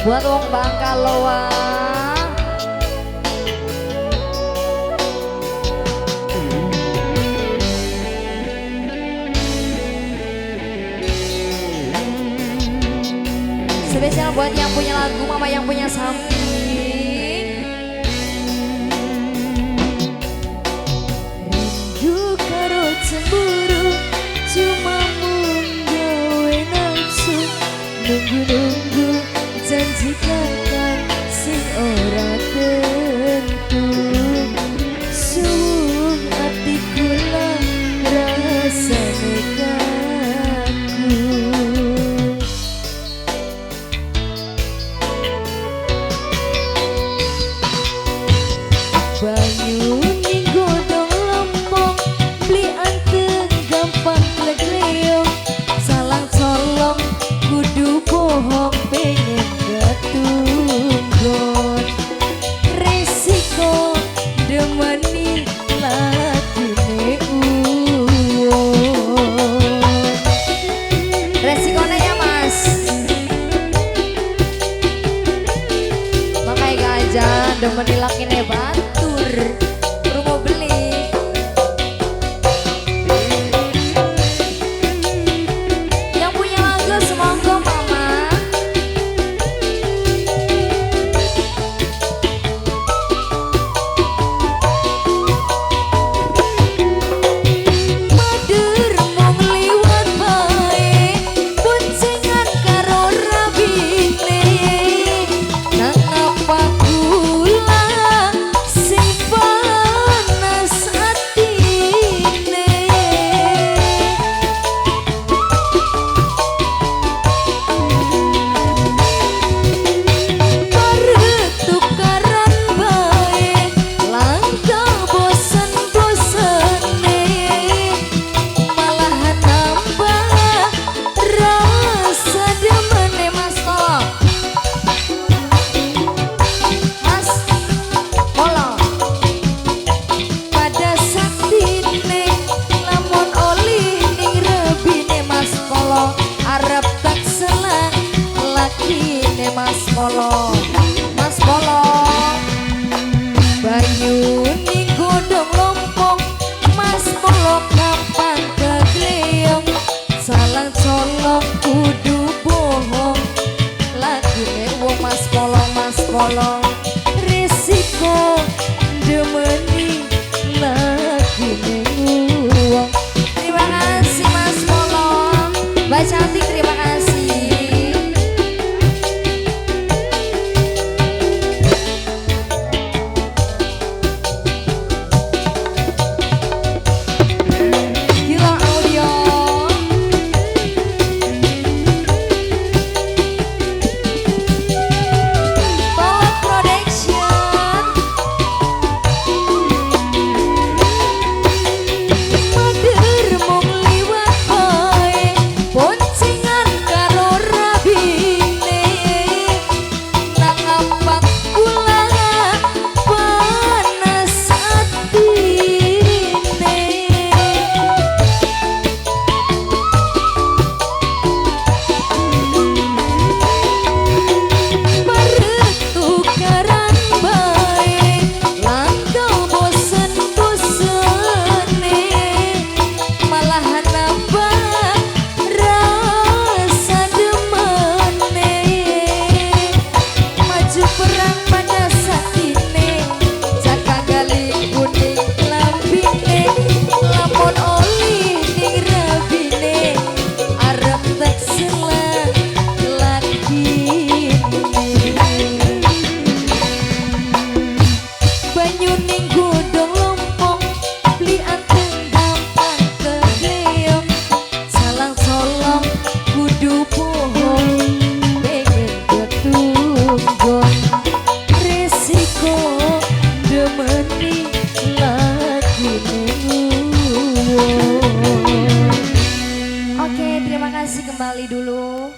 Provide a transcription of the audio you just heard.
Buat wong Bangkaloa. Spesial buat yang punya lagu, mama yang punya samping. Rindu karo cemburu, cuma menggawe nafsu. Nunggu-nunggu janji kapan sing ora tentu. Suwung atiku lah rasane kaku. Banyu ning godhong lempong, beli anteng gampang legleong. Salang colong kudu bohong, pengen ketunggon. Resiko demeni lagine uwon. Resikonya ya mas, makanya gajah demeni lagine batur. Rumah beli yang punya lagu semonggo mama. Mader mong liwat bae, boncengan karo rabine. Nang apa kula sing panas atine. Bareng tukaran bae, langka bosen-bosene. Malahan nambah rasa demene mas tolong. Mas tolong pada saktine, lamun olih ning rebine mas kolo. Arep tak selang lakine mas kolo. Mas kolo banyu ning godhong lompong, mas kolo kapan kegleong. Salang colong kudu bohong, lagine wong mas kolo. Mas kolo risiko demeni lagine uwong. Terima kasih mas kolo, Mbak Cantik terima kasih. Gila audio. Tolong production. Mader mong liwat bae, boncengan karo rabine. Nang apa kula panas atine. Bareng tukaran bae, langka bosen-bosene. Malahan nambah rasa demene. Maju perang pada satine, jaka gali kuning lambine. Lamun olih ning rabine, arep tak selang lakine. Banyu ning godhong lompong, beli anteng gampang kegleong. Salang colong kudu bohong, pengen ketunggon. Resiko demeni lagine uwon. Oke, terima kasih kembali dulu.